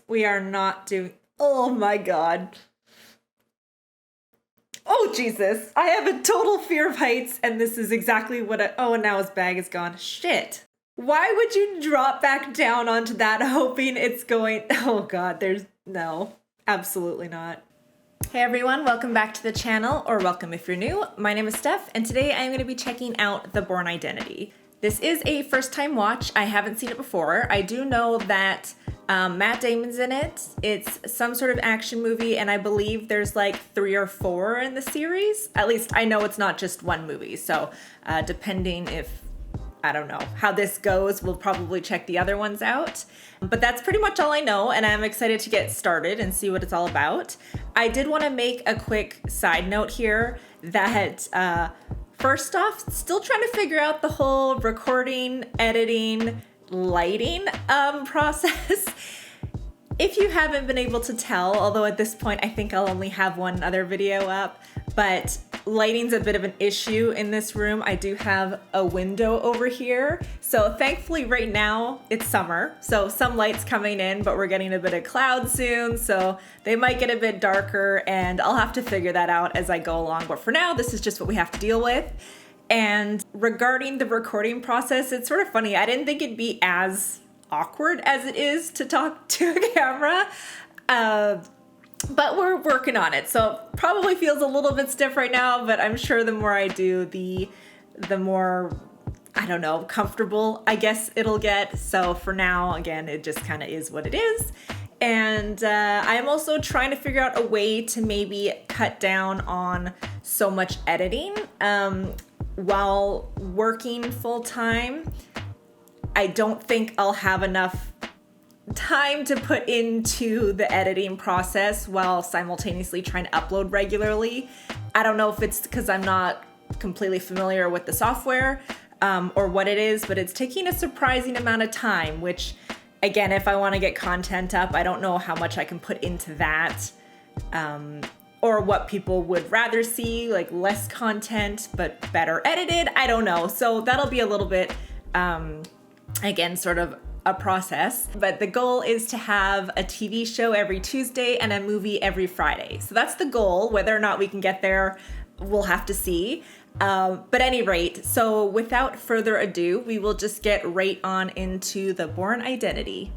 we are not doing... Oh my god. Oh, Jesus. I have a total fear of heights, and this is exactly what I... Oh, and now his bag is gone. Shit. Why would you drop back down onto that hoping it's going... Oh god, there's... No. Absolutely not. Hey everyone, welcome back to the channel, or welcome if you're new. My name is Steph, and today I'm going to be checking out the Bourne Identity. This is a first time watch. I haven't seen it before. I do know that Matt Damon's in it. It's some sort of action movie, and I believe there's like 3 or 4 in the series. At least I know it's not just one movie, so depending if, I don't know, how this goes, we'll probably check the other ones out. But that's pretty much all I know, and I'm excited to get started and see what it's all about. I did want to make a quick side note here that first off, still trying to figure out the whole recording, editing, lighting process. If you haven't been able to tell, although at this point I think I'll only have one other video up, but lighting's a bit of an issue in this room. I do have a window over here. So thankfully right now it's summer, so some light's coming in, but we're getting a bit of cloud soon, so they might get a bit darker, and I'll have to figure that out as I go along. But for now, this is just what we have to deal with. And regarding the recording process, it's sort of funny. I didn't think it'd be as awkward as it is to talk to a camera. But we're working on it, so probably feels a little bit stiff right now, but I'm sure the more I do, the more, I don't know, comfortable I guess it'll get. So for now, again, it just kind of is what it is. And I'm also trying to figure out a way to maybe cut down on so much editing while working full time. I don't think I'll have enough time to put into the editing process while simultaneously trying to upload regularly. I don't know if it's because I'm not completely familiar with the software or what it is, but it's taking a surprising amount of time, which again, if I want to get content up, I don't know how much I can put into that or what people would rather see, like less content but better edited. I don't know. So that'll be a little bit, again, sort of a process, but the goal is to have a TV show every Tuesday and a movie every Friday. So that's the goal. Whether or not we can get there, we'll have to see. But at any rate, so without further ado, we will just get right on into the Bourne Identity.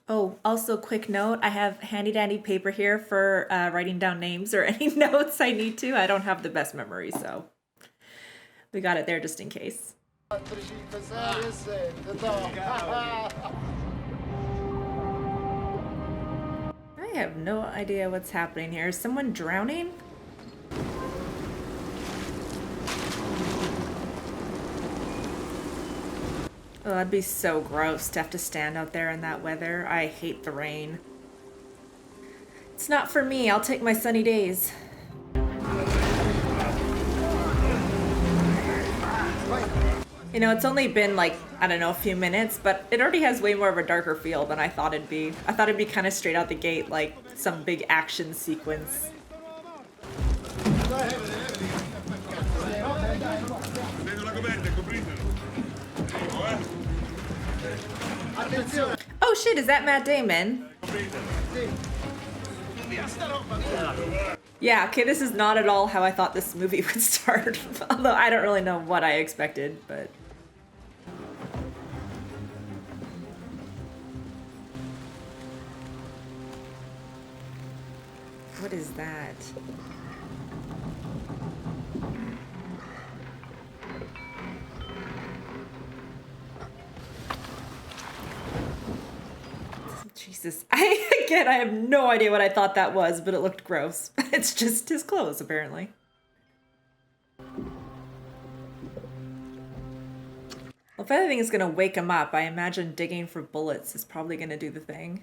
Oh, also quick note, I have handy dandy paper here for writing down names or any notes I need to. I don't have the best memory, so we got it there just in case. I have no idea what's happening here. Is someone drowning? Oh, that'd be so gross to have to stand out there in that weather. I hate the rain. It's not for me. I'll take my sunny days. You know, it's only been like, I don't know, a few minutes, but it already has way more of a darker feel than I thought it'd be. I thought it'd be kind of straight out the gate, like some big action sequence. Oh shit, is that Matt Damon? Yeah, okay, this is not at all how I thought this movie would start. Although I don't really know what I expected, but... What is that? Jesus. I have no idea what I thought that was, but it looked gross. It's just his clothes, apparently. Well, if anything is gonna wake him up, I imagine digging for bullets is probably gonna do the thing.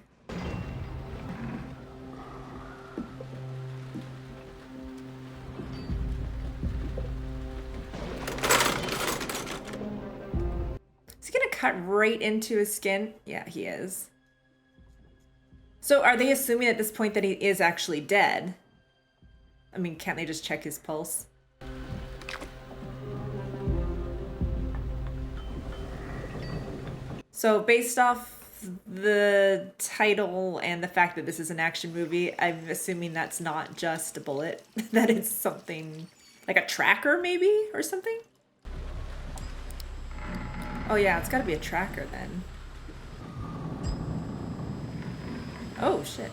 Is he gonna cut right into his skin? Yeah, he is. So are they assuming at this point that he is actually dead? I mean, can't they just check his pulse? So based off the title and the fact that this is an action movie, I'm assuming that's not just a bullet, that it's something like a tracker maybe or something. Oh yeah, it's gotta be a tracker then. Oh shit.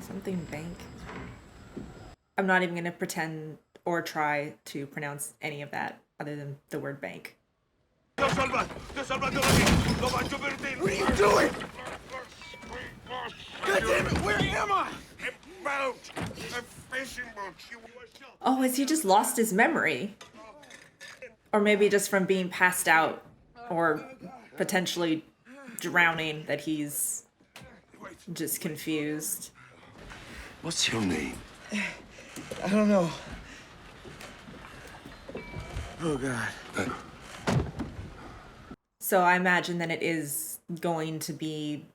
Something bank. I'm not even gonna pretend or try to pronounce any of that other than the word bank. What are you doing? God damn it, where am I? A boat. A fishing boat. Oh, has he just lost his memory? Or maybe just from being passed out or potentially drowning that he's just confused. What's your name? I don't know. Oh, God. So I imagine that it is going to be,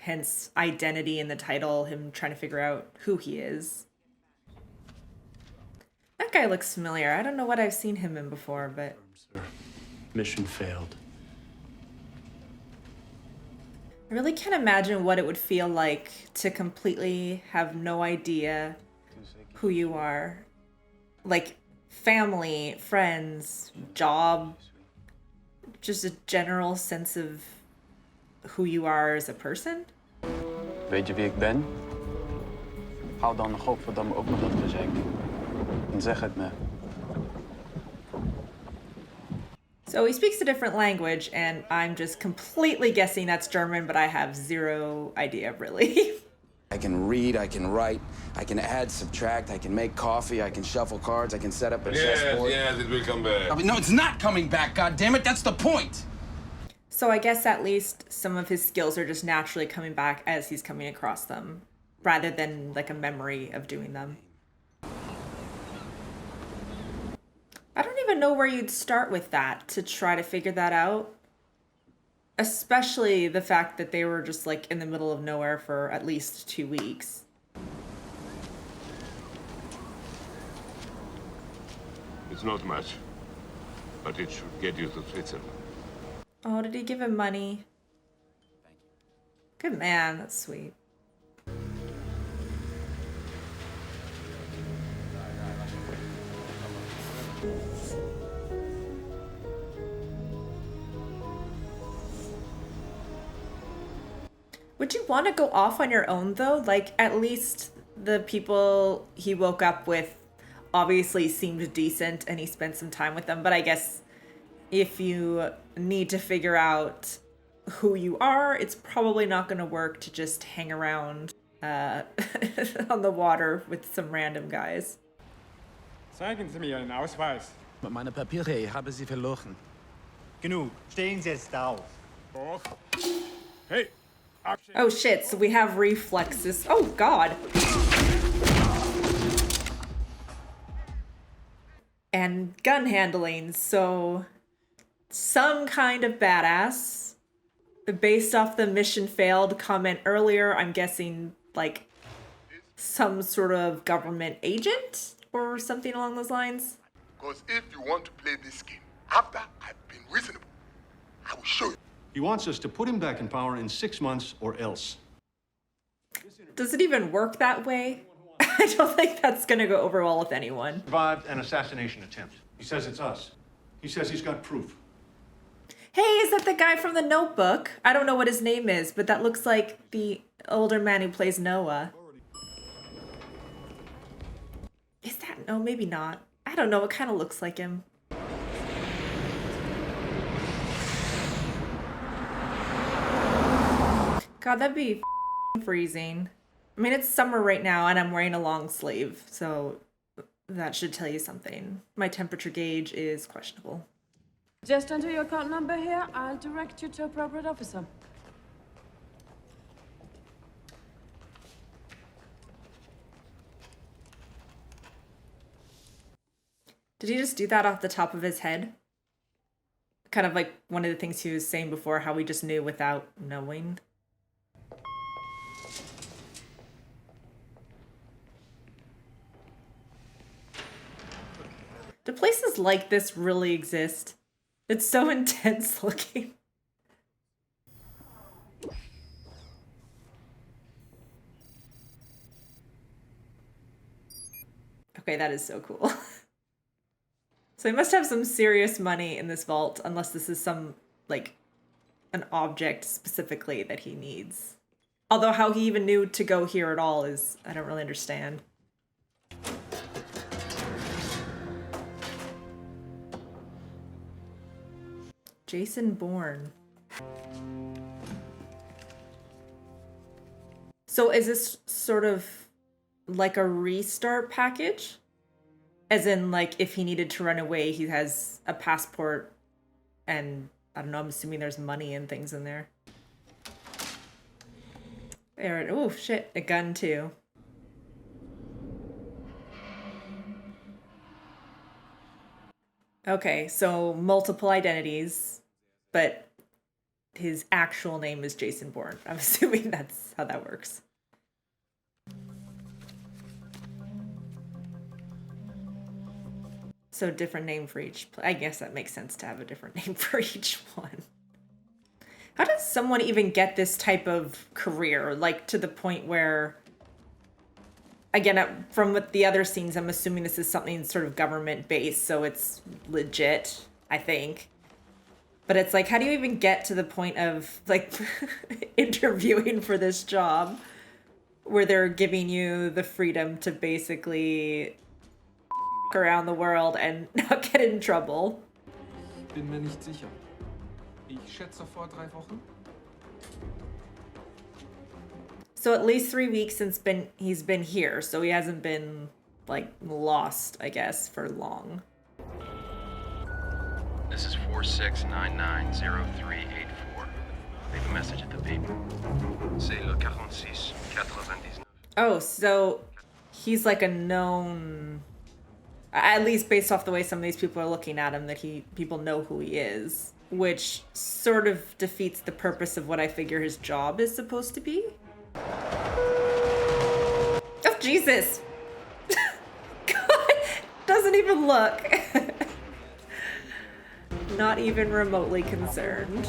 hence identity in the title, him trying to figure out who he is. That guy looks familiar. I don't know what I've seen him in before, but... Mission failed. I really can't imagine what it would feel like to completely have no idea who you are. Like, family, friends, job, just a general sense of who you are as a person. Weet je wie ik ben? Hou dan godverdamme ook nog dat gezeik. En zeg het me. So he speaks a different language, and I'm just completely guessing that's German, but I have zero idea, really. I can read, I can write, I can add, subtract, I can make coffee, I can shuffle cards, I can set up a chessboard. Yes, it will come back. No, it's not coming back, goddammit, that's the point! So I guess at least some of his skills are just naturally coming back as he's coming across them, rather than like a memory of doing them. I don't even know where you'd start with that to try to figure that out. Especially the fact that they were just like in the middle of nowhere for at least 2 weeks. It's not much, but it should get you to Switzerland. Oh, did he give him money? Good man, that's sweet. Would you want to go off on your own though? Like, at least the people he woke up with obviously seemed decent and he spent some time with them, but I guess if you need to figure out who you are, it's probably not going to work to just hang around on the water with some random guys. Zeigen Sie mir Ihren Ausweis. Meine Papiere, ich habe sie verloren. Genug. Stehen Sie jetzt auf. Auf. Hey. Action. Oh shit, so we have reflexes. Oh god. And gun handling, so some kind of badass. Based off the mission failed comment earlier, I'm guessing like some sort of government agent or something along those lines. Because if you want to play this game, after I've been reasonable, I will show you. He wants us to put him back in power in 6 months or else. Does it even work that way? I don't think that's gonna go over well with anyone. Survived an assassination attempt. He says it's us. He says he's got proof. Hey, is that the guy from The Notebook? I don't know what his name is, but that looks like the older man who plays Noah. Is that? No, maybe not. I don't know. It kind of looks like him. God, that'd be freezing. I mean, it's summer right now and I'm wearing a long sleeve, so that should tell you something. My temperature gauge is questionable. Just enter your account number here. I'll direct you to appropriate officer. Did he just do that off the top of his head? Kind of like one of the things he was saying before, how we just knew without knowing. Do places like this really exist? It's so intense looking. Okay, that is so cool. So he must have some serious money in this vault, unless this is some, like, an object specifically that he needs. Although how he even knew to go here at all is, I don't really understand. Jason Bourne. So is this sort of like a restart package? As in, like, if he needed to run away, he has a passport and, I don't know, I'm assuming there's money and things in there. There, oh shit, a gun too. Okay, so multiple identities, but his actual name is Jason Bourne. I'm assuming that's how that works. So different name for each. I guess that makes sense to have a different name for each one. How does someone even get this type of career? Like, to the point where, again, from what the other scenes, I'm assuming this is something sort of government-based, so it's legit, I think. But it's like, how do you even get to the point of, like, interviewing for this job where they're giving you the freedom to basically around the world and not get in trouble? Bin mir nicht sicher. Ich schätze vor 3 Wochen. So at least 3 weeks since he's been here, so he hasn't been, like, lost, I guess, for long. This is 46990384. Leave a message at the beep. C'est le 4699. Oh, so he's like a known, at least based off the way some of these people are looking at him, that people know who he is, which sort of defeats the purpose of what I figure his job is supposed to be. Oh, Jesus! God, doesn't even look. Not even remotely concerned.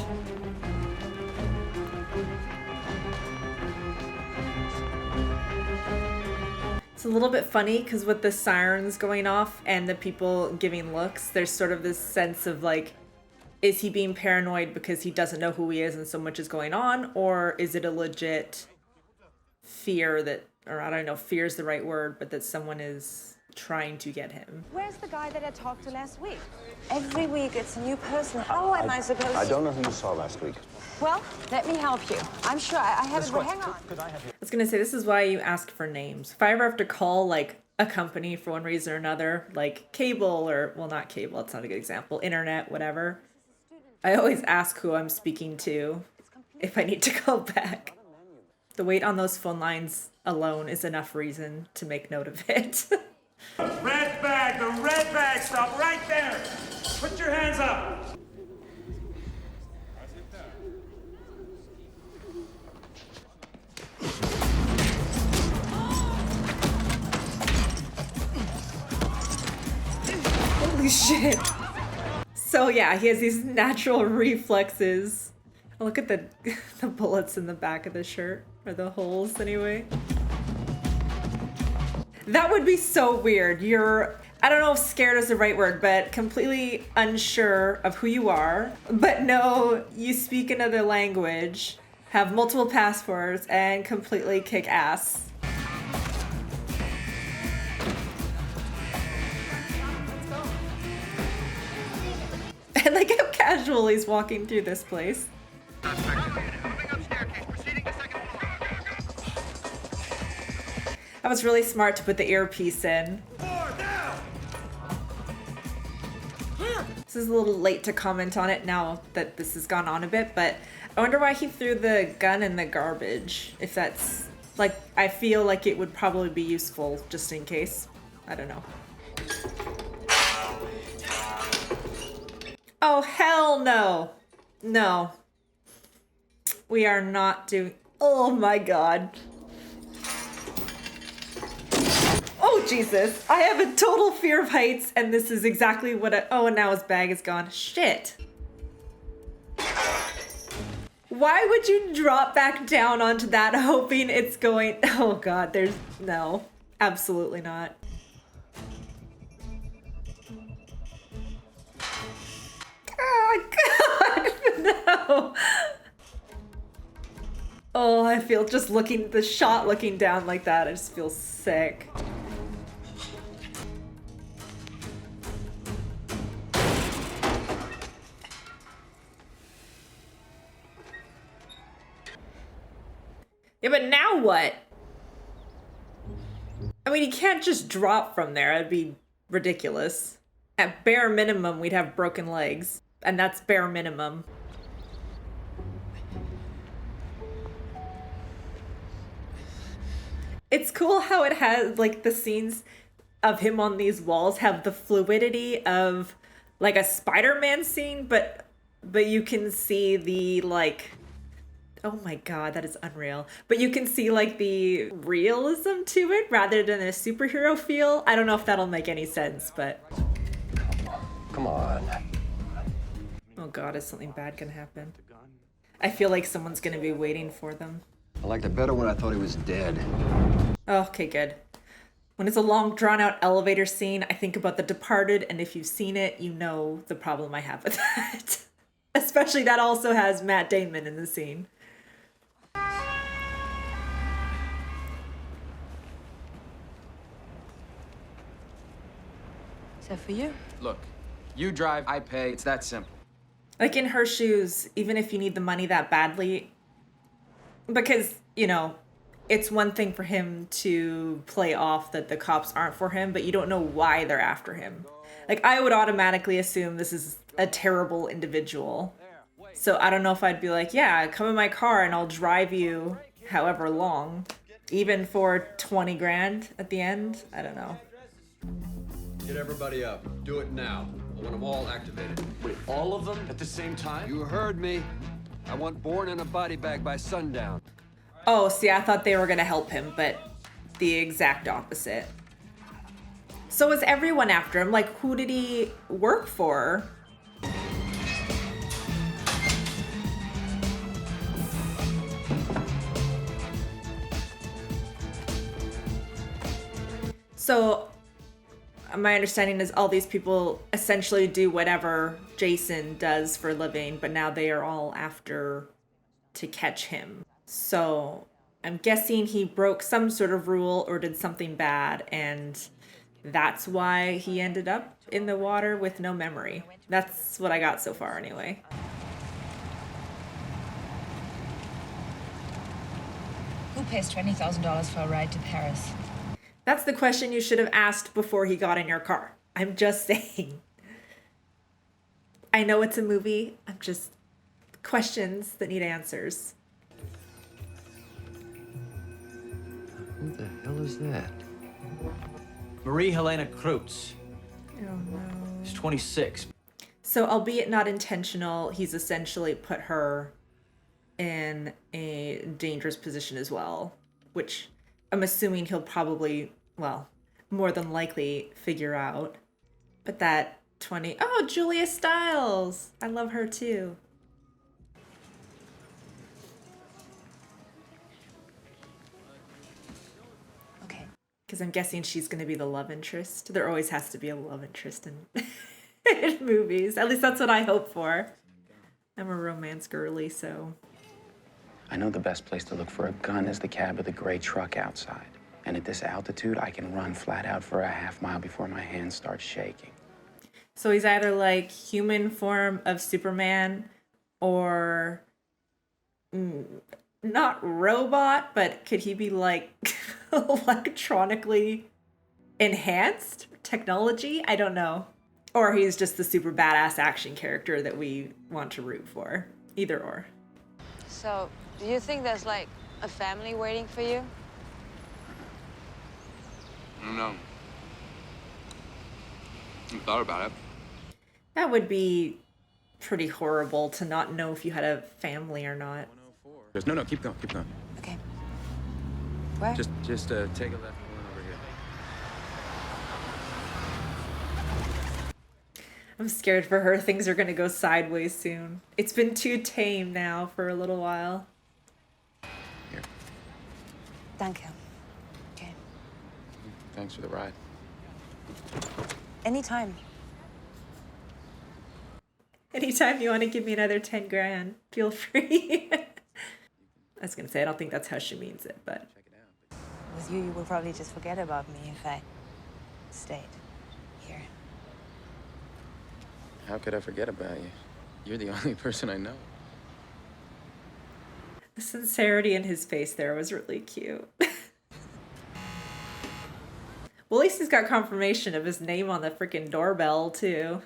It's a little bit funny because with the sirens going off and the people giving looks, there's sort of this sense of like, is he being paranoid because he doesn't know who he is and so much is going on? Or is it a legit fear that, or I don't know if fear is the right word, but that someone is trying to get him? Where's the guy that I talked to last week? Every week it's a new person. How am I supposed to... I don't know who you saw last week. Well, let me help you. I'm sure I have it. Hang on. I was gonna say, this is why you ask for names. If I ever have to call like a company for one reason or another, like cable or, well, not cable, it's not a good example, internet, whatever, I always ask who I'm speaking to if I need to call back. The wait on those phone lines alone is enough reason to make note of it. Red bag, the red bag, stop right there. Put your hands up. Holy shit. So yeah, he has these natural reflexes. Look at the bullets in the back of the shirt, or the holes anyway. That would be so weird. You're, I don't know if scared is the right word, but completely unsure of who you are, but know you speak another language, have multiple passports, and completely kick ass. And like how casual he's walking through this place. That was really smart to put the earpiece in. This is a little late to comment on it now that this has gone on a bit, but I wonder why he threw the gun in the garbage. If that's, like, I feel like it would probably be useful just in case. I don't know. Oh, hell no. No. We are not doing... Oh my god. Oh, Jesus. I have a total fear of heights, and this is exactly what I... Oh, and now his bag is gone. Shit. Why would you drop back down onto that hoping it's going... Oh god, there's... No. Absolutely not. my god, no. Oh, I feel just the shot looking down like that, I just feel sick. Yeah, but now what? I mean, he can't just drop from there. That'd be ridiculous. At bare minimum, we'd have broken legs. And that's bare minimum. It's cool how it has, like, the scenes of him on these walls have the fluidity of, like, a Spider-Man scene, but you can see the, like... Oh my god, that is unreal. But you can see, like, the realism to it rather than a superhero feel. I don't know if that'll make any sense, but... Come on. Oh god, is something bad gonna happen? I feel like someone's gonna be waiting for them. I liked it better when I thought he was dead. Oh, okay, good. When it's a long, drawn-out elevator scene, I think about The Departed, and if you've seen it, you know the problem I have with that. Especially that also has Matt Damon in the scene. Is that for you? Look, you drive, I pay. It's that simple. Like, in her shoes, even if you need the money that badly, because, you know, it's one thing for him to play off that the cops aren't for him, but you don't know why they're after him. Like, I would automatically assume this is a terrible individual. So I don't know if I'd be like, yeah, come in my car and I'll drive you however long. Even for 20 grand at the end? I don't know. Get everybody up. Do it now. I want them all activated. Wait, all of them at the same time? You heard me. I want Bourne in a body bag by sundown. Oh, see, I thought they were gonna help him, but the exact opposite. So was everyone after him? Like, who did he work for? So, my understanding is all these people essentially do whatever Jason does for a living, but now they are all after to catch him. So, I'm guessing he broke some sort of rule or did something bad, and that's why he ended up in the water with no memory. That's what I got so far, anyway. Who pays $20,000 for a ride to Paris? That's the question you should have asked before he got in your car. I'm just saying. I know it's a movie. I'm just... questions that need answers. Who the hell is that? Marie Helena Kreutz. Oh no. She's 26. So, albeit not intentional, he's essentially put her in a dangerous position as well, which I'm assuming he'll probably, well, more than likely figure out. But that 20... Oh, Julia Stiles! I love her too. Okay. Because I'm guessing she's going to be the love interest. There always has to be a love interest in, in movies. At least that's what I hope for. I'm a romance girly, so... I know the best place to look for a gun is the cab of the gray truck outside. And at this altitude, I can run flat out for a half mile before my hands start shaking. So he's either like human form of Superman or not robot, but could he be like electronically enhanced technology? I don't know. Or he's just the super badass action character that we want to root for. Either or. So, do you think there's like a family waiting for you? No. I thought about it. That would be pretty horrible to not know if you had a family or not. No, keep going, keep going. Okay. Where? Just take a left turn over here. I'm scared for her. Things are gonna go sideways soon. It's been too tame now for a little while. Here. Thank you. Okay. Thanks for the ride. Anytime. Anytime you want to give me another 10 grand, feel free. I was gonna say, I don't think that's how she means it, but. With you, you will probably just forget about me if I stayed here. How could I forget about you? You're the only person I know. The sincerity in his face there was really cute. Well, at least he's got confirmation of his name on the freaking doorbell, too.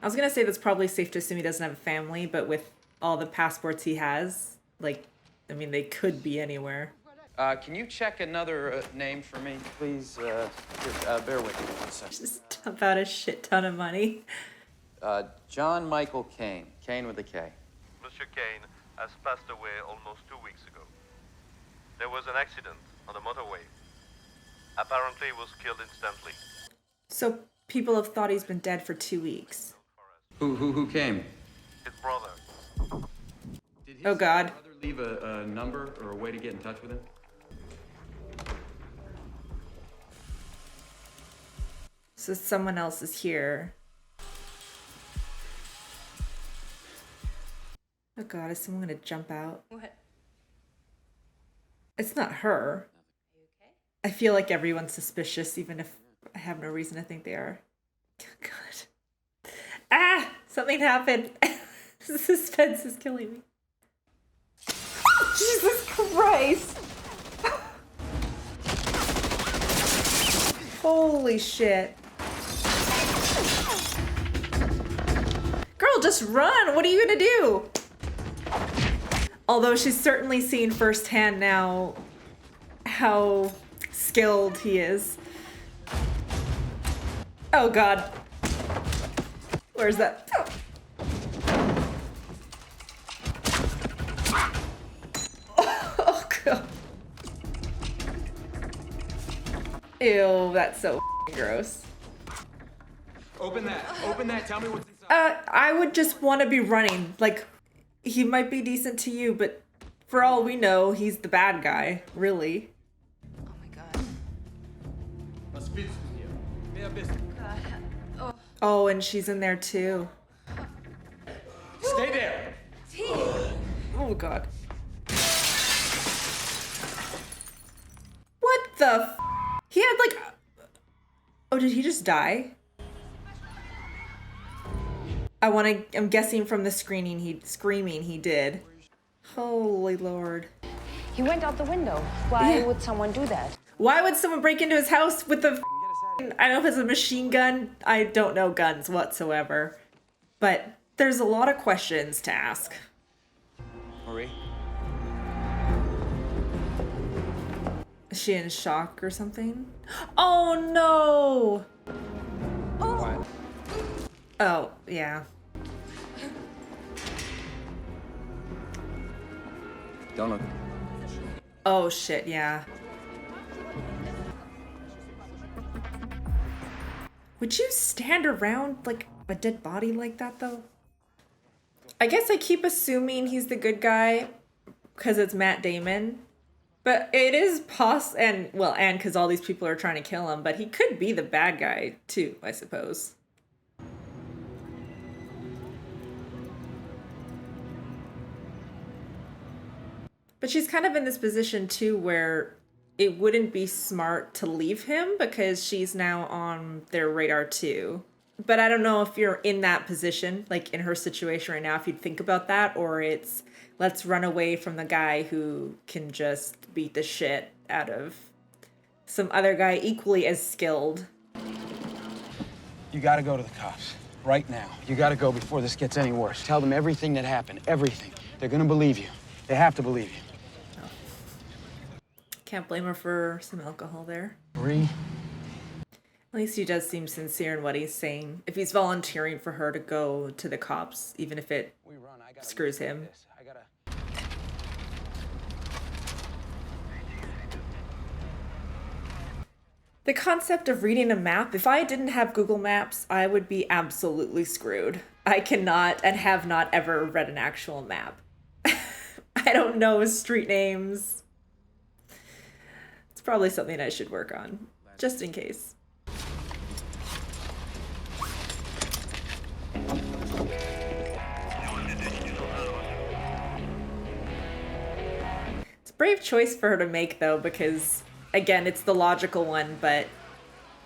I was gonna say that's probably safe to assume he doesn't have a family, but with all the passports he has, like, I mean, they could be anywhere. Can you check another name for me, please? Bear with me 1 second. Just dump out a shit ton of money. John Michael Kane. Kane with a K. Monsieur Kane has passed away almost 2 weeks ago. There was an accident on the motorway. Apparently, he was killed instantly. So people have thought he's been dead for 2 weeks. Who came? His brother. Oh, God. Did his brother leave a number or a way to get in touch with him? So someone else is here. Oh God, is someone gonna jump out? What? It's not her. Are you okay? I feel like everyone's suspicious, even if I have no reason to think they are. God. Ah! Something happened. The suspense is killing me. Jesus Christ! Holy shit. Girl, just run! What are you gonna do? Although she's certainly seen firsthand now how skilled he is. Oh God. Where's that? Oh God. Ew, that's so gross. Open that, tell me what's inside. I would just want to be running. Like, he might be decent to you, but for all we know, he's the bad guy, really. Oh my God. Was willst du hier? Wer bist du? God. Oh, and she's in there too. Stay there! Oh God. What the f? He had like... Oh, did he just die? I'm guessing from the screaming he did. Holy Lord. He went out the window. Why would someone do that? Why would someone break into his house with a I don't know if it's a machine gun. I don't know guns whatsoever. But there's a lot of questions to ask. Marie? Is she in shock or something? Oh no! Oh. Oh, yeah. Don't look. Oh shit, yeah. Would you stand around like a dead body like that though? I guess I keep assuming he's the good guy because it's Matt Damon. But it is and because all these people are trying to kill him, but he could be the bad guy too, I suppose. But she's kind of in this position too where it wouldn't be smart to leave him because she's now on their radar too. But I don't know if you're in that position, like in her situation right now, if you'd think about that, or it's let's run away from the guy who can just beat the shit out of some other guy equally as skilled. You gotta go to the cops. Right now. You gotta go before this gets any worse. Tell them everything that happened. Everything. They're gonna believe you. They have to believe you. Can't blame her for some alcohol there. Marie? At least he does seem sincere in what he's saying. If he's volunteering for her to go to the cops, even if it screws him. The concept of reading a map, if I didn't have Google Maps, I would be absolutely screwed. I cannot and have not ever read an actual map. I don't know street names. It's probably something I should work on, just in case. Brave choice for her to make, though, because, again, it's the logical one, but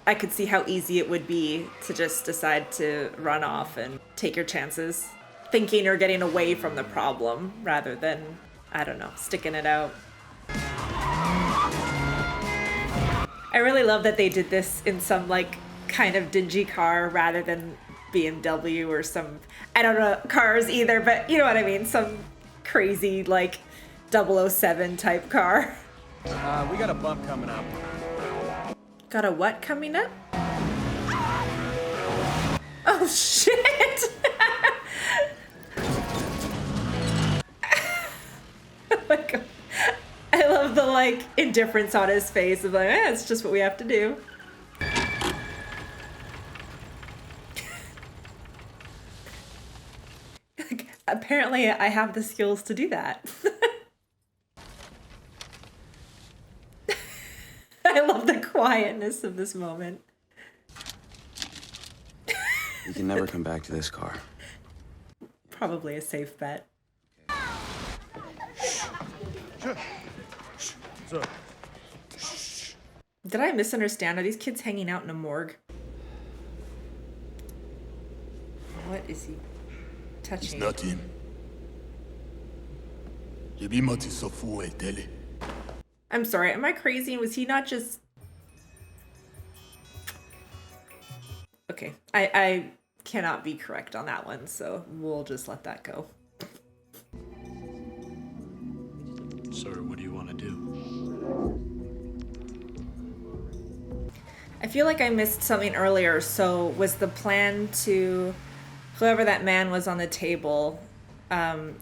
I could see how easy it would be to just decide to run off and take your chances, thinking you're getting away from the problem rather than, I don't know, sticking it out. I really love that they did this in some, like, kind of dingy car rather than BMW or some, I don't know, cars either, but you know what I mean, some crazy, like, 007 type car. We got a bump coming up. Got a what coming up? Oh, shit! Oh my god. I love the, like, indifference on his face of like, it's just what we have to do. Like, apparently I have the skills to do that. I love the quietness of this moment. You can never come back to this car. Probably a safe bet. Did I misunderstand? Are these kids hanging out in a morgue? What is he touching? It's not him. I'm sorry, am I crazy? Was he not just... Okay, I cannot be correct on that one, so we'll just let that go. Sir, what do you want to do? I feel like I missed something earlier, so was the plan to... Whoever that man was on the table,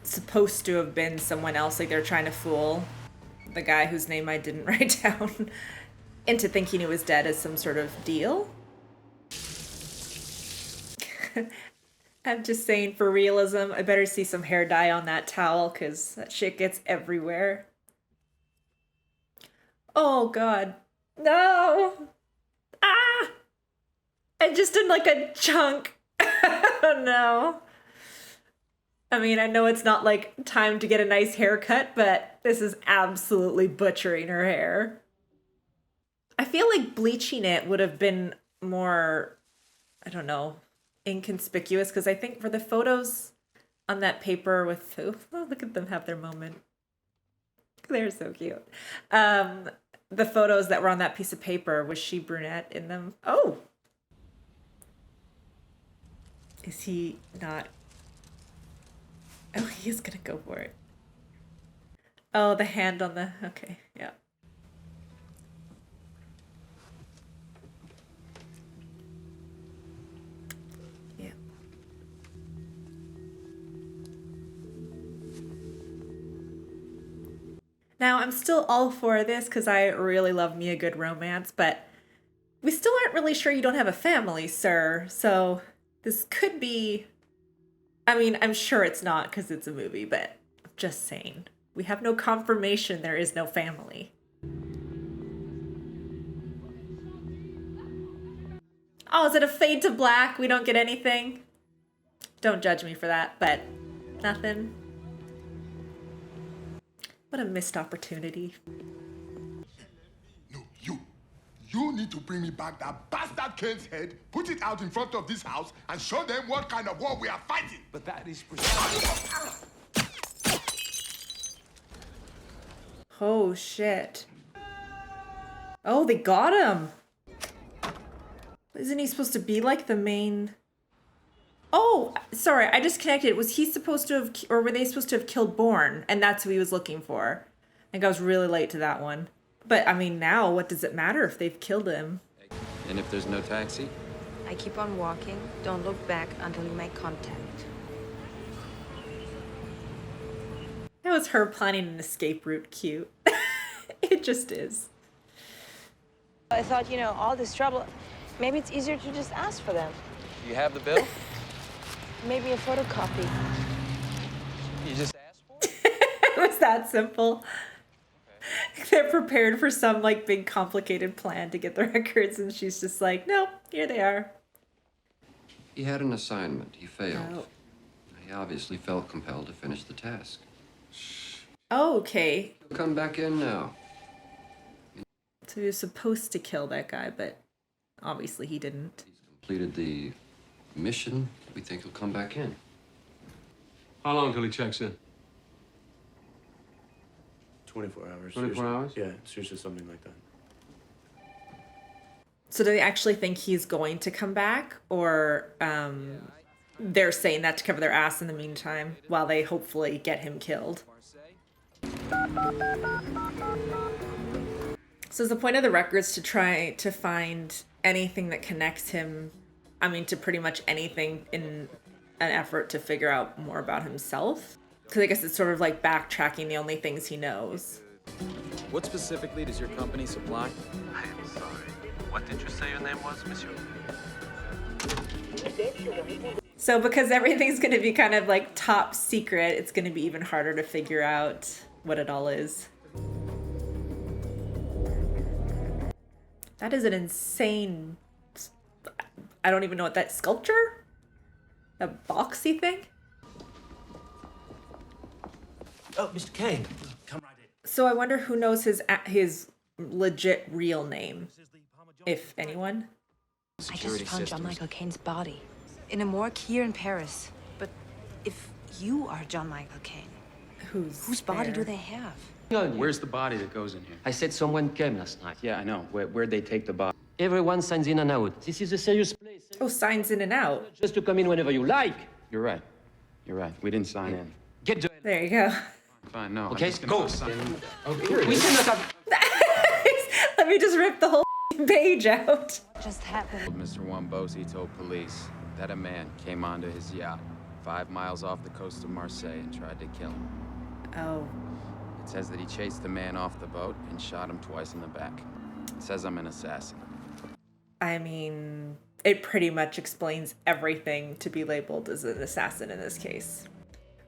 supposed to have been someone else, like they're trying to fool the guy whose name I didn't write down into thinking he was dead as some sort of deal? I'm just saying, for realism, I better see some hair dye on that towel, because that shit gets everywhere. Oh god. No! Ah! I just did like a chunk. Oh no. I mean, I know it's not like time to get a nice haircut, but this is absolutely butchering her hair. I feel like bleaching it would have been more, I don't know, inconspicuous, because I think for the photos on that paper with, oh, look at them have their moment. They're so cute. The photos that were on that piece of paper, was she brunette in them? Oh! Is he not? Oh, he is gonna go for it. Oh, the hand on the, okay, yeah. Yeah. Now, I'm still all for this because I really love me a good romance, but we still aren't really sure you don't have a family, sir. So this could be, I mean, I'm sure it's not because it's a movie, but I'm just saying. We have no confirmation there is no family. Oh, is it a fade to black? We don't get anything? Don't judge me for that, but nothing. What a missed opportunity. No, you need to bring me back that bastard Kane's head, put it out in front of this house, and show them what kind of war we are fighting. But that is precisely... Oh, shit. Oh, they got him. Isn't he supposed to be like the main... Oh, sorry, I disconnected. Was he supposed to have, or were they supposed to have killed Bourne? And that's who he was looking for. I think I was really late to that one. But, I mean, now, what does it matter if they've killed him? And if there's no taxi? I keep on walking. Don't look back until you make contact. That was her planning an escape route cute. It just is. I thought, you know, all this trouble, maybe it's easier to just ask for them. You have the bill? Maybe a photocopy. You just asked for it? It was that simple. Okay. They're prepared for some, like, big complicated plan to get the records, and she's just like, nope, here they are. He had an assignment. He failed. Oh. He obviously felt compelled to finish the task. Oh, okay. Come back in now. So he was supposed to kill that guy, but obviously he didn't. Completed the mission. We think he'll come back in. How long till he checks in? 24 hours. 24 hours? Yeah, it's usually something like that. So do they actually think he's going to come back, or they're saying that to cover their ass in the meantime while they hopefully get him killed? So is the point of the records to try to find anything that connects him, I mean, to pretty much anything in an effort to figure out more about himself? Because I guess it's sort of like backtracking the only things he knows. What specifically does your company supply? I am sorry. What did you say your name was, monsieur? So because everything's going to be kind of like top secret, it's going to be even harder to figure out what it all is. That is an insane... I don't even know what that sculpture? A boxy thing? Oh, Mr. Kane. Come right in. So I wonder who knows his legit real name, if anyone. I just found John Michael Caine's body in a morgue here in Paris. But if you are John Michael Caine, whose body do they have? Where's the body that goes in here? I said someone came last night. Yeah, I know. Where'd they take the body? Everyone signs in and out. This is a serious place. Oh, signs in and out. Just to come in whenever you like. You're right. You're right. We didn't sign in. Get the... There you go. Fine, no. Okay, I'm just go. Sign. We cannot have... Let me just rip the whole page out. Just happened. Mr. Wambosi told police that a man came onto his yacht 5 miles off the coast of Marseille and tried to kill him. Oh. It says that he chased the man off the boat and shot him twice in the back. It says I'm an assassin. I mean, it pretty much explains everything to be labeled as an assassin in this case.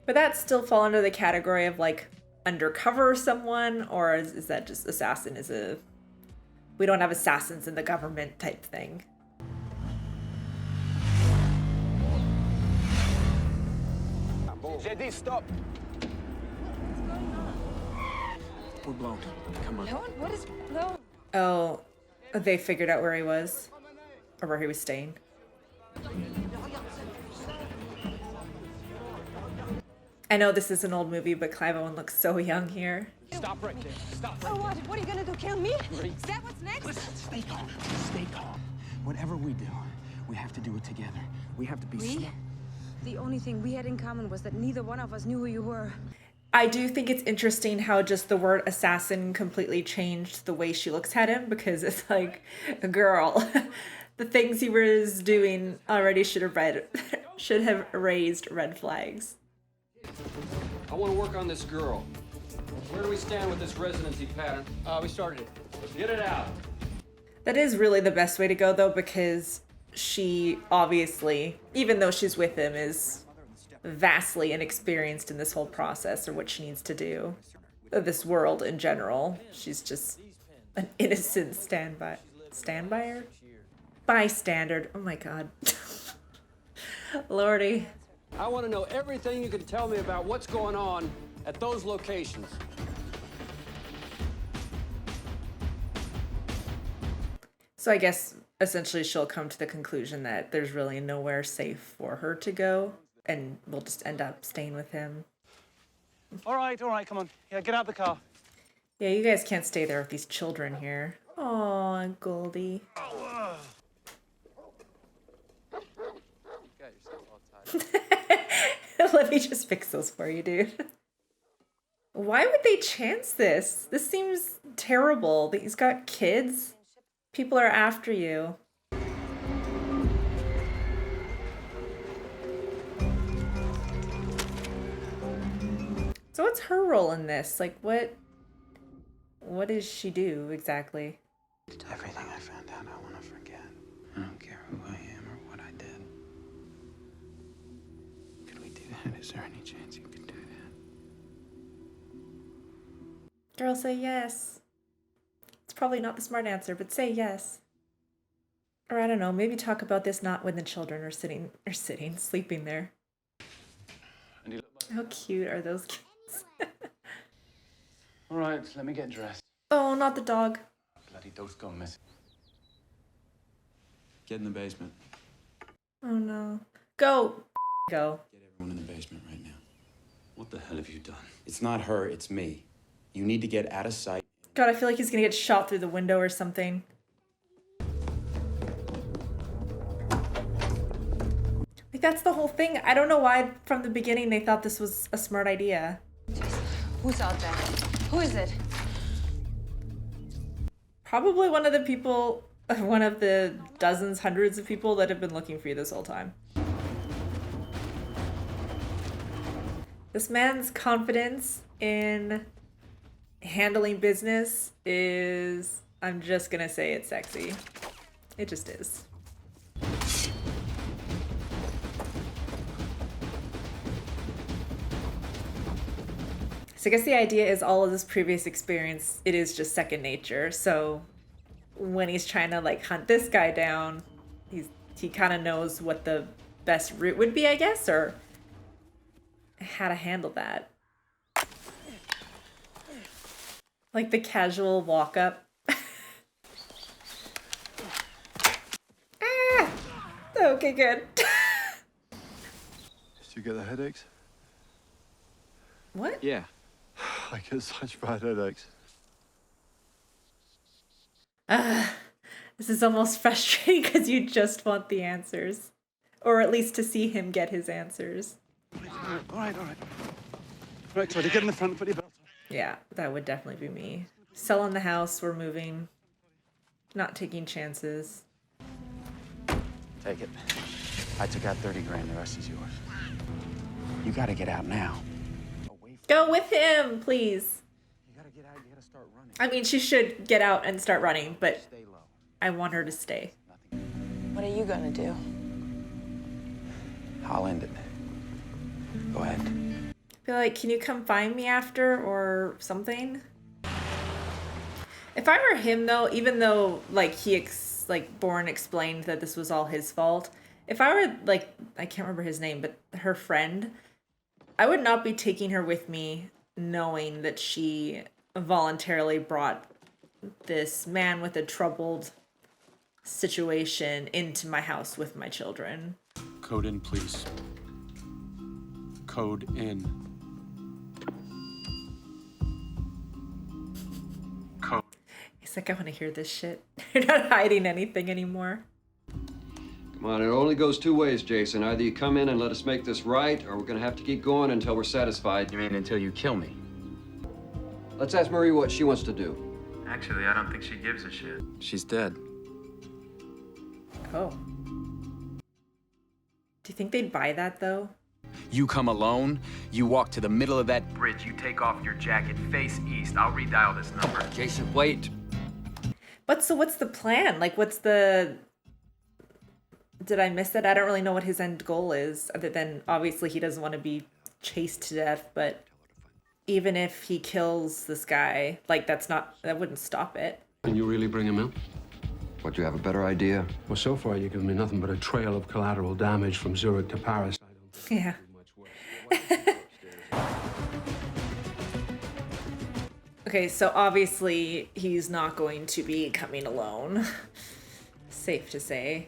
Would that still fall under the category of like undercover someone, or is that just assassin is a... We don't have assassins in the government type thing? JD, stop. We're blown. Come on. Blown? What is blown? Oh, they figured out where he was, or where he was staying. I know this is an old movie, but Clive Owen looks so young here. Stop right there. Stop. Oh, what are you gonna do? Kill me? Is that what's next? Listen, stay calm. Stay calm. Whatever we do, we have to do it together. We have to be smart. The only thing we had in common was that neither one of us knew who you were. I do think it's interesting how just the word assassin completely changed the way she looks at him, because it's like, girl, the things he was doing already should have raised red flags. I want to work on this girl. Where do we stand with this residency pattern? We started it. Let's get it out. That is really the best way to go, though, because she obviously, even though she's with him, is vastly inexperienced in this whole process or what she needs to do. This world in general. She's just an innocent bystander. Oh my god. Lordy. I want to know everything you can tell me about what's going on at those locations. So I guess essentially she'll come to the conclusion that there's really nowhere safe for her to go, and we'll just end up staying with him. All right, come on. Yeah, get out the car. Yeah, you guys can't stay there with these children here. Aw, Goldie. Let me just fix those for you, dude. Why would they chance this? This seems terrible. He's got kids. People are after you. So what's her role in this? Like, what does she do exactly? Everything I found out, I want to forget. I don't care who I am or what I did. Could we do that? Is there any chance you could do that? Girl, say yes. It's probably not the smart answer, but say yes. Or I don't know, maybe talk about this not when the children are sleeping there. How cute are those kids? All right, let me get dressed. Oh, not the dog. Bloody dog's gone missing. Get in the basement. Oh no. Go. Go. Get everyone in the basement right now. What the hell have you done? It's not her, it's me. You need to get out of sight. God, I feel like he's gonna get shot through the window or something. Like, that's the whole thing. I don't know why from the beginning they thought this was a smart idea. Who's out there? Who is it? Probably one of the people, one of the dozens, hundreds of people that have been looking for you this whole time. This man's confidence in handling business is, I'm just gonna say it's sexy. It just is. So I guess the idea is all of this previous experience, it is just second nature. So when he's trying to like hunt this guy down, he kind of knows what the best route would be, I guess, or how to handle that. Like the casual walk up. Ah! Okay, good. Did you get the headaches? What? Yeah. I get such bad headaches. This is almost frustrating because you just want the answers. Or at least to see him get his answers. All right. Right, try to get in the front, put your belt on. Yeah, that would definitely be me. Selling the house, we're moving. Not taking chances. Take it. I took out 30 grand, the rest is yours. You gotta get out now. Go with him, please. You gotta get out, you gotta start running. I mean, she should get out and start running, but I want her to stay. What are you gonna do? I'll end it. Go ahead. I feel like, can you come find me after or something? If I were him though, even though like Bourne explained that this was all his fault, if I were like, I can't remember his name, but her friend, I would not be taking her with me knowing that she voluntarily brought this man with a troubled situation into my house with my children. Code in, please. Code in. Code. He's like, I want to hear this shit. You're not hiding anything anymore. Come on, it only goes two ways, Jason. Either you come in and let us make this right, or we're gonna have to keep going until we're satisfied. You mean until you kill me? Let's ask Marie what she wants to do. Actually, I don't think she gives a shit. She's dead. Oh. Do you think they'd buy that though? You come alone, you walk to the middle of that bridge, you take off your jacket, face east. I'll redial this number. Jason, wait. What's the plan? Like, did I miss it? I don't really know what his end goal is, other than obviously he doesn't want to be chased to death, but even if he kills this guy, like that wouldn't stop it. Can you really bring him in? What, do you have a better idea? Well, so far you've given me nothing but a trail of collateral damage from Zurich to Paris. Yeah. Okay, so obviously he's not going to be coming alone. Safe to say.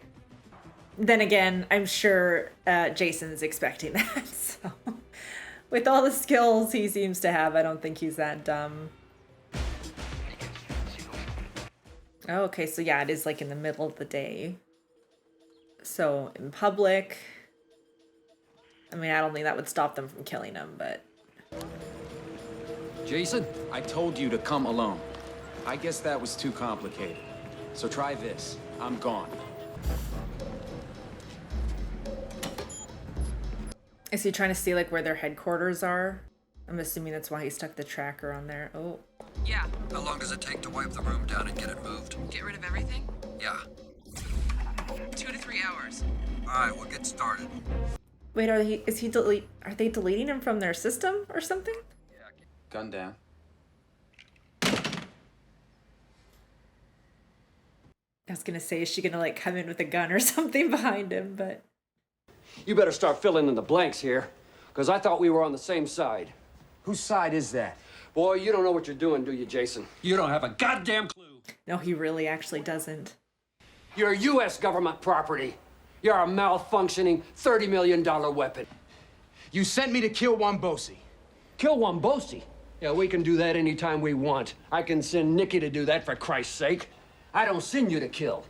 Then again, I'm sure Jason's expecting that. So, with all the skills he seems to have, I don't think he's that dumb. Oh, okay, so yeah, it is like in the middle of the day. So in public, I mean, I don't think that would stop them from killing him, but... Jason, I told you to come alone. I guess that was too complicated. So try this. I'm gone. Is he trying to see like where their headquarters are? I'm assuming that's why he stuck the tracker on there. Oh. Yeah. How long does it take to wipe the room down and get it moved? Get rid of everything? Yeah. 2 to 3 hours. All right, we'll get started. Wait, are they deleting him from their system or something? Gun down. I was gonna say, is she gonna like come in with a gun or something behind him, but... You better start filling in the blanks here, because I thought we were on the same side. Whose side is that? Boy, you don't know what you're doing, do you, Jason? You don't have a goddamn clue. No, he really actually doesn't. You're U.S. government property. You're a malfunctioning $30 million weapon. You sent me to kill Wambosi. Kill Wambosi? Yeah, we can do that anytime we want. I can send Nikki to do that, for Christ's sake. I don't send you to kill.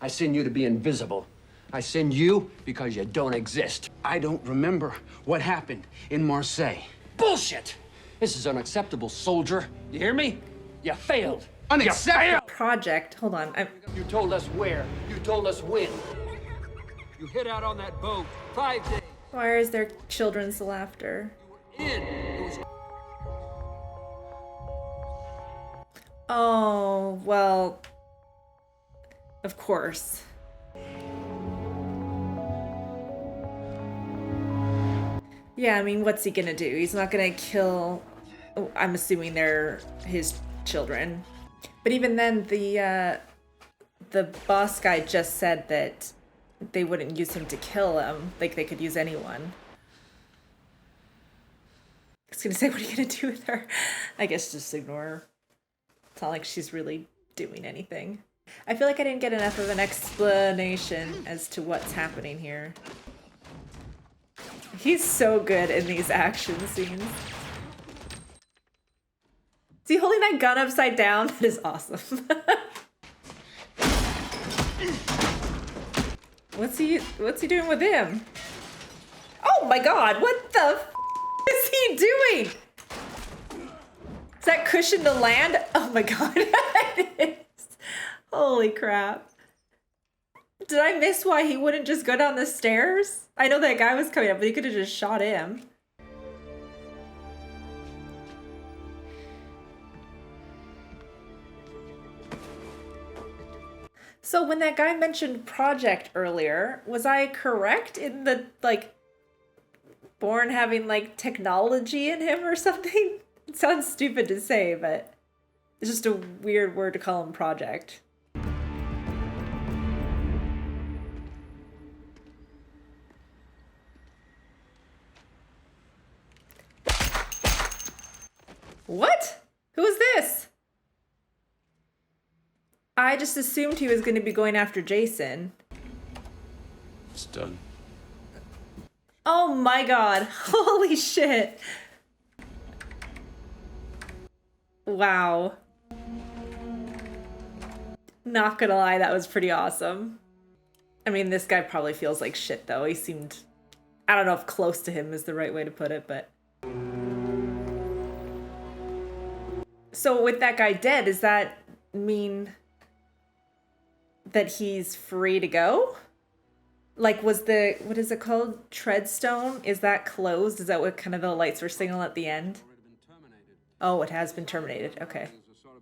I send you to be invisible. I send you because you don't exist. I don't remember what happened in Marseille. Bullshit! This is unacceptable, soldier. You hear me? You failed. Unacceptable? You failed. Project. Hold on. You told us where. You told us when. You hid out on that boat 5 days. Why is there children's laughter? Oh, well, of course. Yeah, I mean, what's he gonna do? He's not gonna kill... Oh, I'm assuming they're his children. But even then, the boss guy just said that they wouldn't use him to kill him. Like, they could use anyone. I was gonna say, what are you gonna do with her? I guess just ignore her. It's not like she's really doing anything. I feel like I didn't get enough of an explanation as to what's happening here. He's so good in these action scenes. Is he holding that gun upside down? That is awesome. What's he doing with him? Oh my god, what the f is he doing? Is that cushion to land? Oh my god. It is. Holy crap. Did I miss why he wouldn't just go down the stairs? I know that guy was coming up, but he could have just shot him. So when that guy mentioned Project earlier, was I correct in the, like, Bourne having, like, technology in him or something? It sounds stupid to say, but it's just a weird word to call him Project. What? Who is this? I just assumed he was going to be going after Jason. It's done. Oh my god. Holy shit. Wow. Not gonna lie, that was pretty awesome. I mean, this guy probably feels like shit though. He seemed... I don't know if close to him is the right way to put it, but... So with that guy dead, does that mean that he's free to go? Like, was the, what is it called? Treadstone? Is that closed? Is that what kind of the lights were signaling at the end? Oh, it has been terminated. Okay.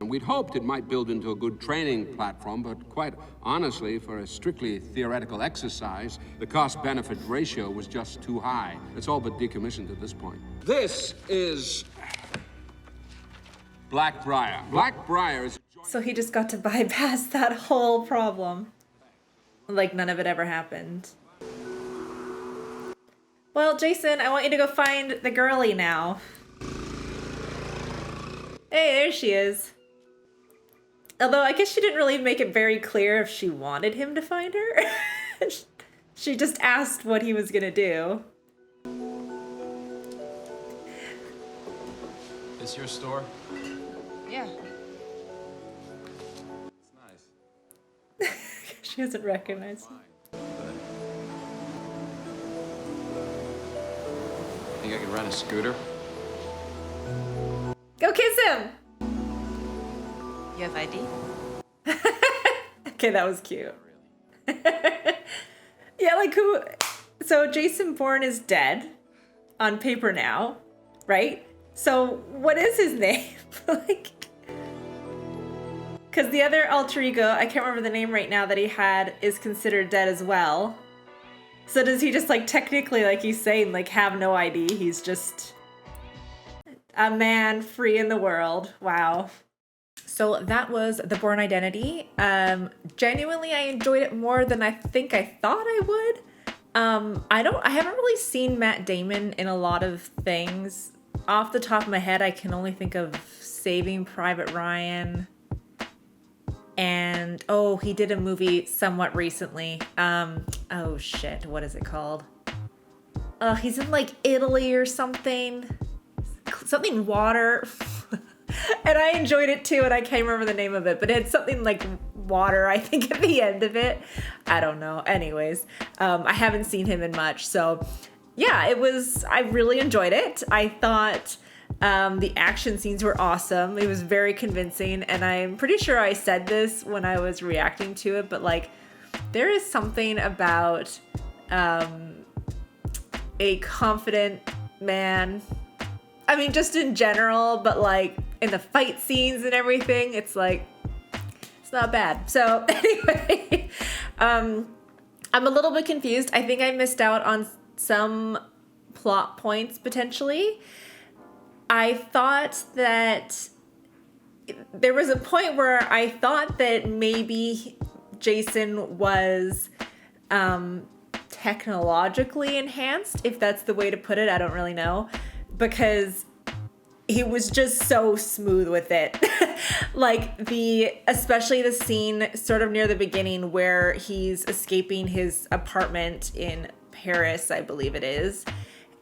We'd hoped it might build into a good training platform, but quite honestly, for a strictly theoretical exercise, the cost-benefit ratio was just too high. It's all but decommissioned at this point. This is Blackbriar. Blackbriar is... So he just got to bypass that whole problem. Like none of it ever happened. Well, Jason, I want you to go find the girlie now. Hey, there she is. Although I guess she didn't really make it very clear if she wanted him to find her. She just asked what he was gonna do. This your store? Yeah. It's nice. She doesn't recognize him. Think I could rent a scooter? Go kiss him! You have ID? Okay, that was cute. Yeah, like who... So Jason Bourne is dead on paper now, right? So what is his name? Like... Because the other alter ego, I can't remember the name right now, that he had is considered dead as well. So does he just, like, technically, like he's saying, like, have no ID? He's just a man free in the world. Wow. So that was The Bourne Identity. Genuinely, I enjoyed it more than I think I thought I would. I haven't really seen Matt Damon in a lot of things off the top of my head, I can only think of Saving Private Ryan. And, he did a movie somewhat recently. Oh shit, what is it called? He's in like Italy or something. Something water. And I enjoyed it too, and I can't remember the name of it, but it had something like water, I think, at the end of it. I don't know. Anyways, I haven't seen him in much. So yeah, I really enjoyed it. I thought the action scenes were awesome. It was very convincing, and I'm pretty sure I said this when I was reacting to it, but like, there is something about a confident man. I mean, just in general, but like in the fight scenes and everything, it's like, it's not bad. So anyway, I'm a little bit confused. I think I missed out on some plot points potentially. I thought that there was a point where I thought that maybe Jason was technologically enhanced, if that's the way to put it. I don't really know, because he was just so smooth with it. Like especially the scene sort of near the beginning where he's escaping his apartment in Paris, I believe it is.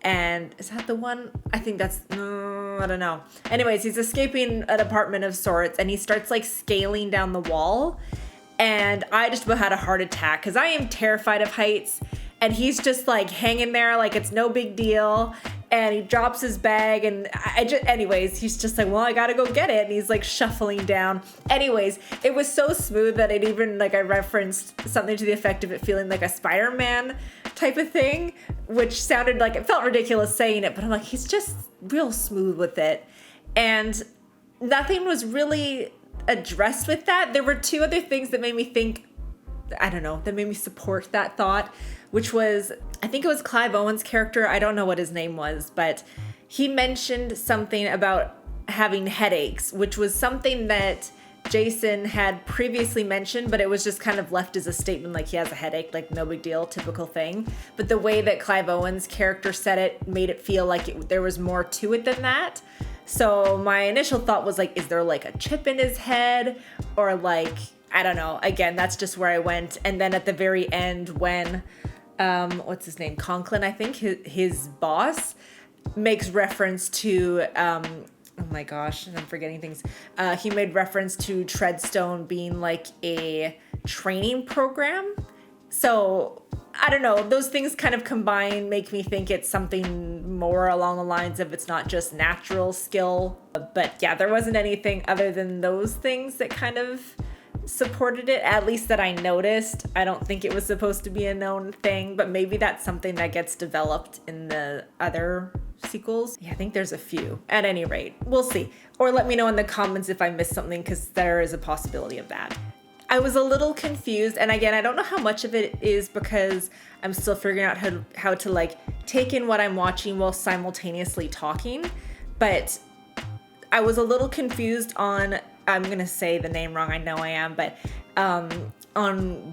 And is that the one? I think that's, I don't know. Anyways, he's escaping an apartment of sorts, and he starts like scaling down the wall. And I just about had a heart attack because I am terrified of heights. And he's just like hanging there like it's no big deal. And he drops his bag, and anyways, he's just like, well, I gotta go get it. And he's like shuffling down. Anyways, it was so smooth that it even, like, I referenced something to the effect of it feeling like a Spider-Man type of thing, which sounded like, it felt ridiculous saying it, but I'm like, he's just real smooth with it. And nothing was really addressed with that. There were two other things that made me think, I don't know, that made me support that thought, which was, I think it was Clive Owen's character. I don't know what his name was, but he mentioned something about having headaches, which was something that Jason had previously mentioned, but it was just kind of left as a statement, like he has a headache, like no big deal, typical thing. But the way that Clive Owen's character said it made it feel like there was more to it than that. So my initial thought was like, is there like a chip in his head, or like, I don't know. Again, that's just where I went. And then at the very end, when what's his name? Conklin, I think, his boss, makes reference to, oh my gosh, I'm forgetting things. He made reference to Treadstone being like a training program. So I don't know, those things kind of combine, make me think it's something more along the lines of it's not just natural skill. But yeah, there wasn't anything other than those things that kind of supported it, at least that I noticed. I don't think it was supposed to be a known thing, but maybe that's something that gets developed in the other sequels. Yeah, I think there's a few. At any rate, we'll see. Or let me know in the comments if I missed something, because there is a possibility of that. I was a little confused, and again, I don't know how much of it is because I'm still figuring out how to like take in what I'm watching while simultaneously talking, but I was a little confused on, I'm gonna say the name wrong, I know I am, but on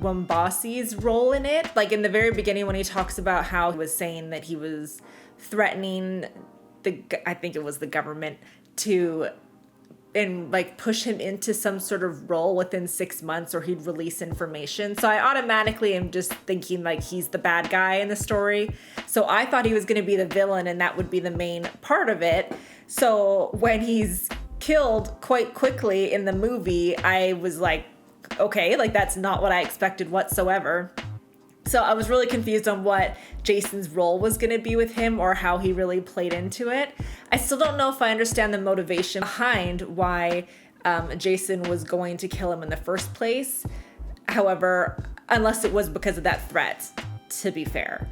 Wambassi's role in it. Like in the very beginning when he talks about how he was saying that he was threatening I think it was the government and like push him into some sort of role within 6 months or he'd release information. So I automatically am just thinking like he's the bad guy in the story. So I thought he was gonna be the villain and that would be the main part of it. So when he's killed quite quickly in the movie, I was like, okay, like that's not what I expected whatsoever. So I was really confused on what Jason's role was going to be with him or how he really played into it. I still don't know if I understand the motivation behind why Jason was going to kill him in the first place. However, unless it was because of that threat, to be fair.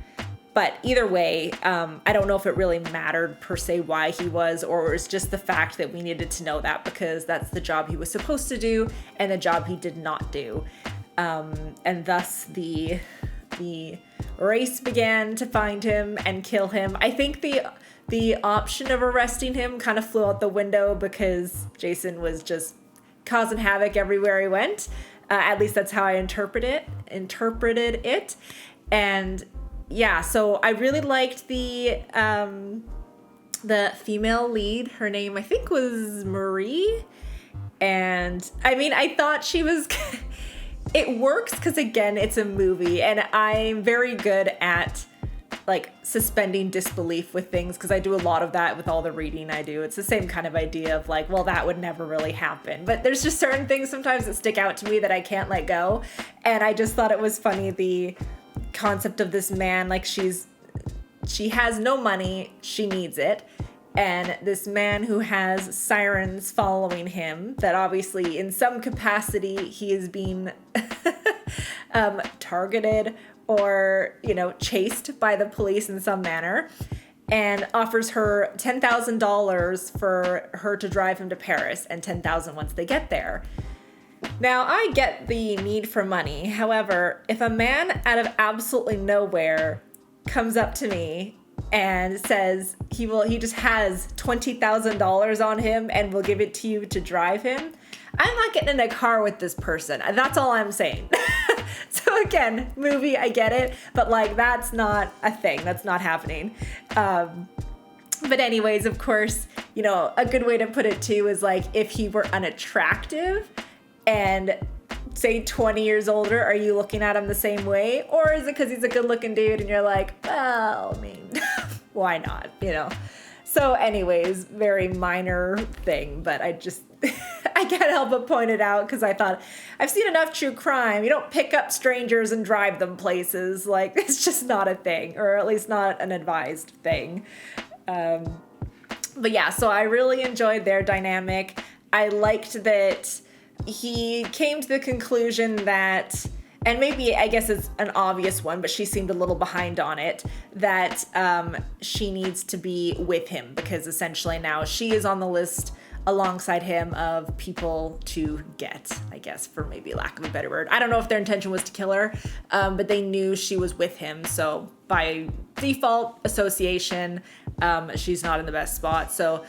But either way, I don't know if it really mattered per se why he was, or it was just the fact that we needed to know that because that's the job he was supposed to do and the job he did not do. And thus the race began to find him and kill him. I think the option of arresting him kind of flew out the window because Jason was just causing havoc everywhere he went. At least that's how I interpreted it. And yeah, so I really liked the the female lead, her name I think was Marie. And I mean, I thought she was, it works because again, it's a movie and I'm very good at like suspending disbelief with things because I do a lot of that with all the reading I do. It's the same kind of idea of like, well, that would never really happen. But there's just certain things sometimes that stick out to me that I can't let go. And I just thought it was funny, the concept of this man, like she has no money, she needs it. And this man who has sirens following him, that obviously in some capacity he is being targeted or, you know, chased by the police in some manner, and offers her $10,000 for her to drive him to Paris and $10,000 once they get there. Now, I get the need for money. However, if a man out of absolutely nowhere comes up to me and says he just has $20,000 on him and will give it to you to drive him, I'm not getting in a car with this person. That's all I'm saying. So again, movie, I get it, but like that's not a thing. That's not happening. But anyways, of course, you know, a good way to put it too is like if he were unattractive and say 20 years older, are you looking at him the same way? Or is it because he's a good looking dude and you're like, well, I mean, why not, you know? So anyways, very minor thing, but I just, I can't help but point it out because I thought, I've seen enough true crime. You don't pick up strangers and drive them places. Like, it's just not a thing, or at least not an advised thing. But yeah, so I really enjoyed their dynamic. I liked that he came to the conclusion that, and maybe I guess it's an obvious one, but she seemed a little behind on it, that she needs to be with him because essentially now she is on the list alongside him of people to get, I guess, for maybe lack of a better word. I don't know if their intention was to kill her, but they knew she was with him. So by default association, she's not in the best spot. So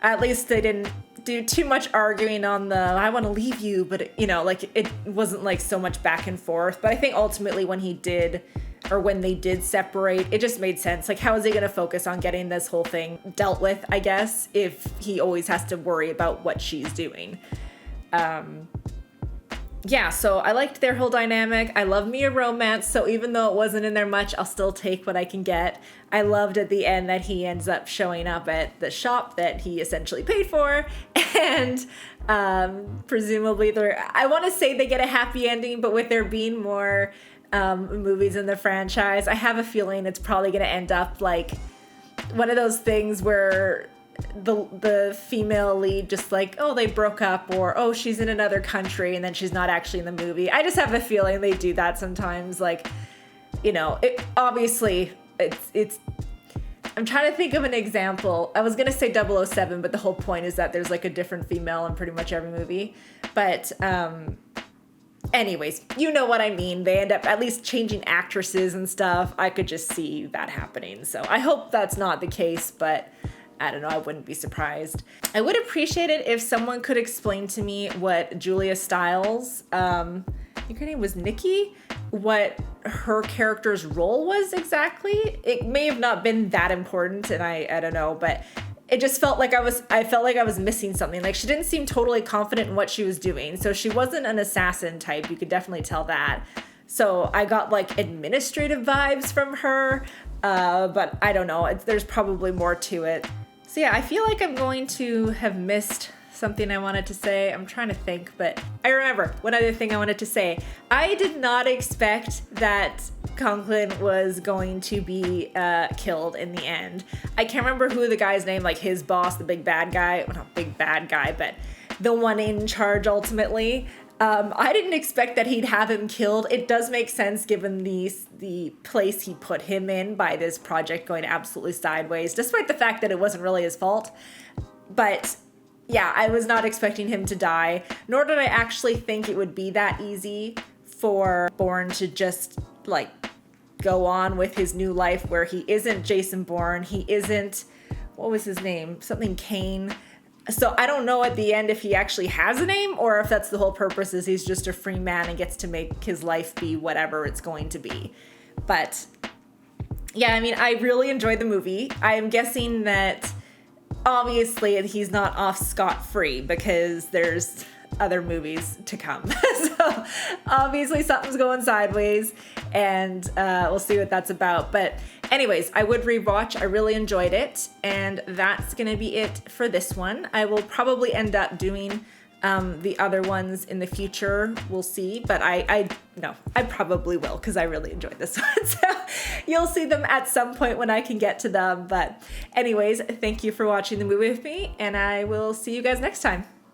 at least they didn't do too much arguing on the I want to leave you, but you know, like it wasn't like so much back and forth. But I think ultimately when they did separate, it just made sense. Like, how is he going to focus on getting this whole thing dealt with, I guess, if he always has to worry about what she's doing? Yeah, so I liked their whole dynamic. I love me a romance, so even though it wasn't in there much, I'll still take what I can get. I loved at the end that he ends up showing up at the shop that he essentially paid for, and presumably I want to say they get a happy ending, but with there being more movies in the franchise, I have a feeling it's probably going to end up like one of those things where the female lead just like, oh, they broke up, or oh, she's in another country and then she's not actually in the movie. I just have a feeling they do that sometimes. Like, you know, obviously it's I'm trying to think of an example. I was gonna say 007, but the whole point is that there's like a different female in pretty much every movie. But anyways, you know what I mean. They end up at least changing actresses and stuff. I could just see that happening. So I hope that's not the case, but I don't know, I wouldn't be surprised. I would appreciate it if someone could explain to me what Julia Stiles, I think her name was Nikki, what her character's role was exactly. It may have not been that important, and I don't know, but it just felt like I felt like I was missing something. Like, she didn't seem totally confident in what she was doing. So she wasn't an assassin type, you could definitely tell that. So I got like administrative vibes from her, but I don't know, there's probably more to it. So yeah, I feel like I'm going to have missed something I wanted to say. I'm trying to think, but I remember one other thing I wanted to say. I did not expect that Conklin was going to be killed in the end. I can't remember who the guy's name, like his boss, the big bad guy, well, not big bad guy, but the one in charge ultimately. I didn't expect that he'd have him killed. It does make sense given the place he put him in by this project going absolutely sideways, despite the fact that it wasn't really his fault. But yeah, I was not expecting him to die, nor did I actually think it would be that easy for Bourne to just like go on with his new life where he isn't Jason Bourne, he isn't, what was his name? Something Kane. So I don't know at the end if he actually has a name or if that's the whole purpose, is he's just a free man and gets to make his life be whatever it's going to be. But yeah, I mean, I really enjoyed the movie. I'm guessing that obviously he's not off scot-free because there's other movies to come. So obviously something's going sideways, and we'll see what that's about. But anyways, I would rewatch. I really enjoyed it, and that's gonna be it for this one. I will probably end up doing the other ones in the future. We'll see, but I probably will because I really enjoyed this one. So you'll see them at some point when I can get to them. But anyways, thank you for watching the movie with me, and I will see you guys next time.